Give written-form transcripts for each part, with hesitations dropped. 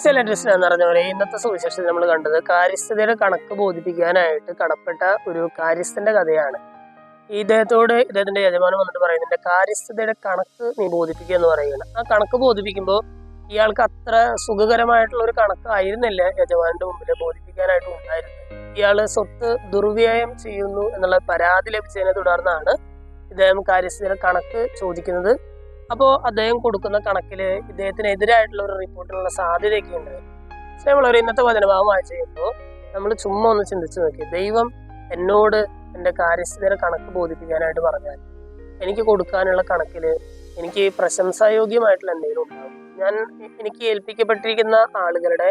ചില എന്ന് പറഞ്ഞ പോലെ ഇന്നത്തെ സുവിശേഷത്തിൽ നമ്മൾ കണ്ടത് കാര്യസ്ഥതയുടെ കണക്ക് ബോധിപ്പിക്കാനായിട്ട് കടപ്പെട്ട ഒരു കാര്യസ്ഥന്റെ കഥയാണ്. ഇദ്ദേഹത്തിന്റെ യജമാനൻ വന്നിട്ട് പറയുന്നുണ്ട്, കാര്യസ്ഥതയുടെ കണക്ക് നീ ബോധിപ്പിക്കുക എന്ന് പറയുകയാണ്. ആ കണക്ക് ബോധിപ്പിക്കുമ്പോൾ ഇയാൾക്ക് അത്ര സുഖകരമായിട്ടുള്ള ഒരു കണക്കായിരുന്നില്ല യജമാനന്റെ മുമ്പിൽ ബോധിപ്പിക്കാനായിട്ട് ഉണ്ടായിരുന്നത്. ഇയാള് സ്വത്ത് ദുർവ്യയം ചെയ്യുന്നു എന്നുള്ള പരാതി ലഭിച്ചതിനെ തുടർന്നാണ് ഇദ്ദേഹം കാര്യസ്ഥതയുടെ കണക്ക് ചോദിക്കുന്നത്. അപ്പോൾ അദ്ദേഹം കൊടുക്കുന്ന കണക്കിൽ ഇദ്ദേഹത്തിനെതിരായിട്ടുള്ള ഒരു റിപ്പോർട്ടിനുള്ള സാധ്യതയൊക്കെ ഉണ്ട്. നമ്മളൊരു ഇന്നത്തെ വചനഭാഗം വായിച്ചു കഴിയുമ്പോൾ നമ്മൾ ചുമ്മാ ഒന്ന് ചിന്തിച്ചു നോക്കി, ദൈവം എന്നോട് എൻ്റെ കാര്യസ്ഥതയുടെ കണക്ക് ബോധിപ്പിക്കാനായിട്ട് പറഞ്ഞാൽ എനിക്ക് കൊടുക്കാനുള്ള കണക്കിൽ എനിക്ക് പ്രശംസായോഗ്യമായിട്ടുള്ള എന്തെങ്കിലും ഉണ്ടാകും. എനിക്ക് ഏൽപ്പിക്കപ്പെട്ടിരിക്കുന്ന ആളുകളുടെ,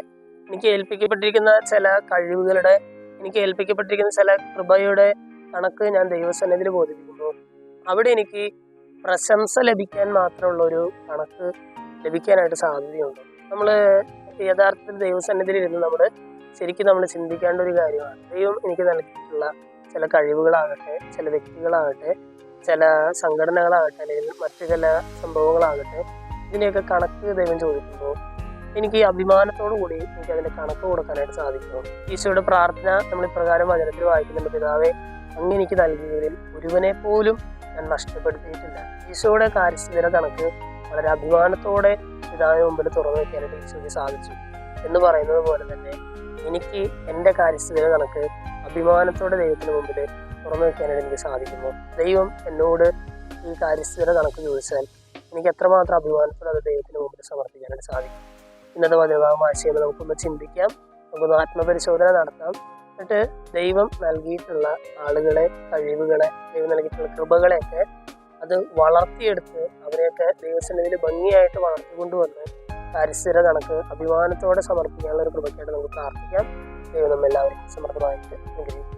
എനിക്ക് ഏൽപ്പിക്കപ്പെട്ടിരിക്കുന്ന ചില കഴിവുകളുടെ, എനിക്ക് ഏൽപ്പിക്കപ്പെട്ടിരിക്കുന്ന ചില കൃപയുടെ കണക്ക് ഞാൻ ദൈവസന്നിധിയിൽ ബോധിപ്പിക്കുമ്പോൾ അവിടെ എനിക്ക് പ്രശംസ ലഭിക്കാൻ മാത്രമുള്ള ഒരു കണക്ക് ലഭിക്കാനായിട്ട് സാധ്യതയുണ്ട്. നമ്മൾ യഥാർത്ഥത്തിൽ ദൈവസന്നിധിയിൽ ഇരുന്ന് ശരിക്കും നമ്മൾ ചിന്തിക്കേണ്ട ഒരു കാര്യമാണ്. ദൈവം എനിക്ക് നൽകിയിട്ടുള്ള ചില കഴിവുകളാകട്ടെ, ചില വ്യക്തികളാകട്ടെ, ചില സംഘടനകളാകട്ടെ, അല്ലെങ്കിൽ മറ്റു ചില സംഭവങ്ങളാകട്ടെ, ഇതിനെയൊക്കെ കണക്ക് ദൈവം ചോദിക്കുമ്പോൾ എനിക്ക് അഭിമാനത്തോടു കൂടി എനിക്ക് അതിന്റെ കണക്ക് കൊടുക്കാനായിട്ട് സാധിക്കും. ഈശോയുടെ പ്രാർത്ഥന നമ്മൾ ഇപ്രകാരം വചനത്തിൽ വായിക്കുന്നുണ്ട്, പിതാവേ അങ്ങ് എനിക്ക് നൽകിയതിൽ ഒരുവനെ പോലും ഞാൻ നഷ്ടപ്പെടുത്തിയിട്ടില്ല. ഈശോയുടെ കാര്യസ്ഥതയുടെ കണക്ക് വളരെ അഭിമാനത്തോടെ പിതാവിന് മുമ്പിൽ തുറന്നു വയ്ക്കാനായിട്ട് ഈശോയ്ക്ക് സാധിച്ചു എന്ന് പറയുന്നത് പോലെ തന്നെ എനിക്ക് എൻ്റെ കാര്യസ്ഥതയുടെ കണക്ക് അഭിമാനത്തോടെ ദൈവത്തിന് മുമ്പിൽ തുറന്നു വയ്ക്കാനായിട്ട് എനിക്ക് സാധിക്കുന്നു. ദൈവം എന്നോട് ഈ കാര്യസ്ഥതയുടെ കണക്ക് ചോദിച്ചാൽ എനിക്ക് എത്രമാത്രം അഭിമാനത്തോടെ അത് ദൈവത്തിന് മുമ്പിൽ സമർപ്പിക്കാനായിട്ട് സാധിക്കും. ഇന്നത്തെ വചനഭാഗം ആശയം നമുക്കൊന്ന് ചിന്തിക്കാം, നമുക്കൊന്ന് ആത്മപരിശോധന നടത്താം. എന്നിട്ട് ദൈവം നൽകിയിട്ടുള്ള ആളുകളെ, കഴിവുകളെ, ദൈവം നൽകിയിട്ടുള്ള കൃപകളെയൊക്കെ അത് വളർത്തിയെടുത്ത് അവരെയൊക്കെ ദൈവസന്നിധിയിൽ ഭംഗിയായിട്ട് വളർത്തിക്കൊണ്ടുവന്ന് കാര്യസ്ഥതയുടെ കണക്ക് അഭിമാനത്തോടെ സമർപ്പിക്കാനുള്ള ഒരു കൃപയ്ക്കായിട്ട് നമുക്ക് പ്രാർത്ഥിക്കാം. ദൈവം നമ്മെല്ലാവരും സമർത്ഥമായിട്ട് അനുഗ്രഹിക്കും.